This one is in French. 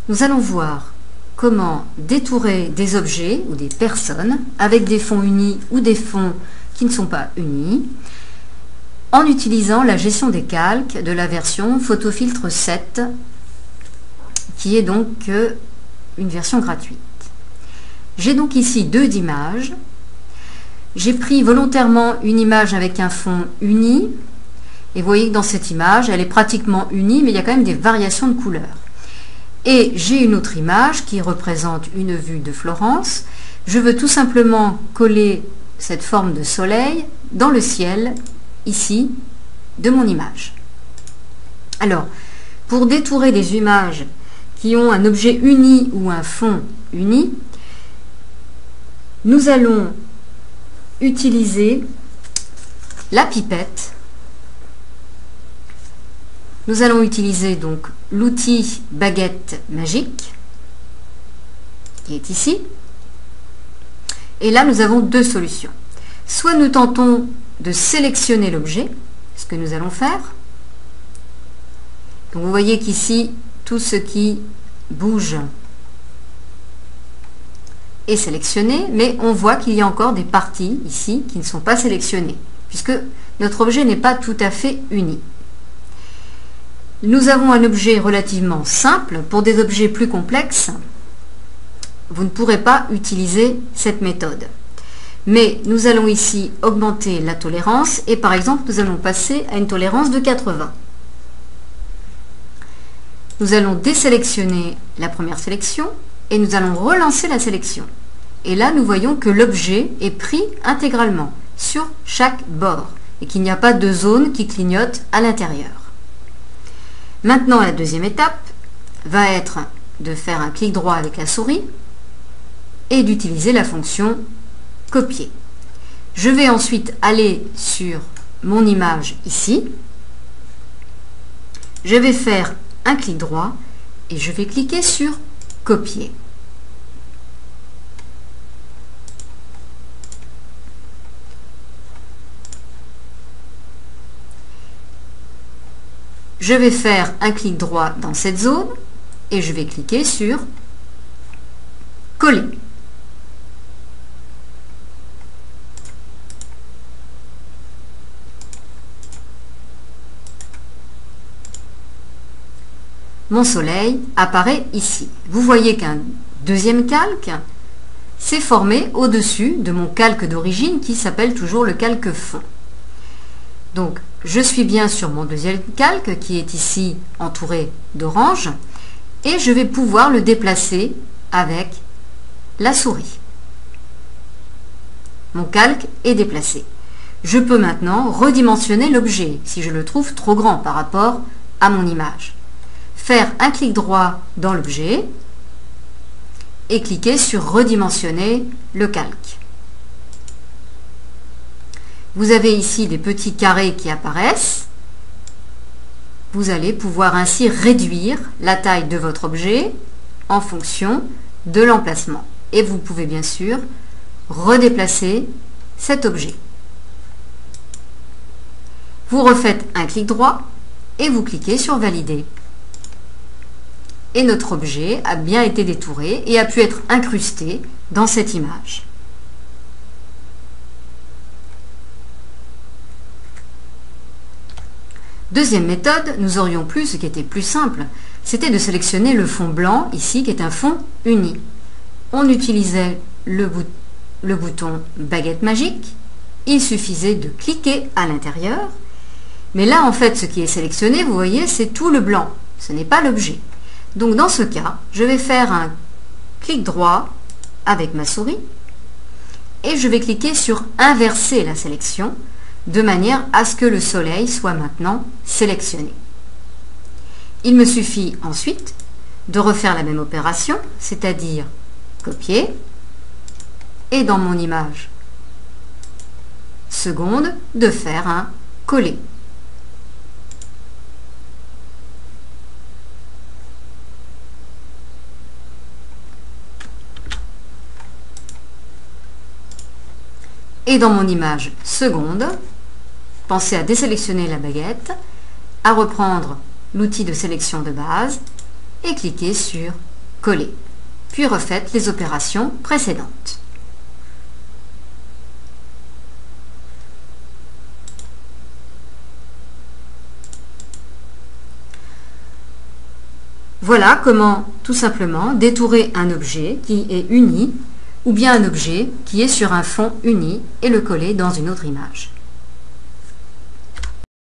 nous allons voir comment détourer des objets ou des personnes avec des fonds unis ou des fonds qui ne sont pas unis en utilisant la gestion des calques de la version Photofiltre 7 qui est donc une version gratuite. J'ai donc ici deux images. J'ai pris volontairement une image avec un fond uni et vous voyez que dans cette image elle est pratiquement unie mais il y a quand même des variations de couleurs. Et j'ai une autre image qui représente une vue de Florence. Je veux tout simplement coller cette forme de soleil dans le ciel, ici, de mon image. Alors, pour détourer des images qui ont un objet uni ou un fond uni, nous allons utiliser la pipette. Nous allons utiliser donc l'outil baguette magique qui est ici. Et là, nous avons deux solutions. Soit nous tentons de sélectionner l'objet, ce que nous allons faire. Donc vous voyez qu'ici, tout ce qui bouge est sélectionné, mais on voit qu'il y a encore des parties ici qui ne sont pas sélectionnées, puisque notre objet n'est pas tout à fait uni. Nous avons un objet relativement simple. Pour des objets plus complexes, vous ne pourrez pas utiliser cette méthode. Mais nous allons ici augmenter la tolérance et par exemple, nous allons passer à une tolérance de 80. Nous allons désélectionner la première sélection et nous allons relancer la sélection. Et là, nous voyons que l'objet est pris intégralement sur chaque bord et qu'il n'y a pas de zone qui clignote à l'intérieur. Maintenant, la deuxième étape va être de faire un clic droit avec la souris et d'utiliser la fonction copier. Je vais ensuite aller sur mon image ici. Je vais faire un clic droit et je vais cliquer sur copier. Je vais faire un clic droit dans cette zone et je vais cliquer sur coller. Mon soleil apparaît ici. Vous voyez qu'un deuxième calque s'est formé au-dessus de mon calque d'origine qui s'appelle toujours le calque fond. Donc, je suis bien sur mon deuxième calque qui est ici entouré d'orange et je vais pouvoir le déplacer avec la souris. Mon calque est déplacé. Je peux maintenant redimensionner l'objet si je le trouve trop grand par rapport à mon image. Faire un clic droit dans l'objet et cliquer sur redimensionner le calque. Vous avez ici des petits carrés qui apparaissent. Vous allez pouvoir ainsi réduire la taille de votre objet en fonction de l'emplacement. Et vous pouvez bien sûr redéplacer cet objet. Vous refaites un clic droit et vous cliquez sur valider. Et notre objet a bien été détouré et a pu être incrusté dans cette image. Deuxième méthode, nous aurions pu, ce qui était plus simple, c'était de sélectionner le fond blanc, ici, qui est un fond uni. On utilisait le bouton baguette magique, il suffisait de cliquer à l'intérieur, mais là, en fait, ce qui est sélectionné, vous voyez, c'est tout le blanc, ce n'est pas l'objet. Donc, dans ce cas, je vais faire un clic droit avec ma souris et je vais cliquer sur inverser la sélection de manière à ce que le soleil soit maintenant sélectionné. Il me suffit ensuite de refaire la même opération, c'est-à-dire copier et dans mon image seconde de faire un coller. Et dans mon image seconde, pensez à désélectionner la baguette, à reprendre l'outil de sélection de base et cliquer sur collez. Puis refaites les opérations précédentes. Voilà comment, tout simplement, détourer un objet qui est uni ou bien un objet qui est sur un fond uni et le coller dans une autre image.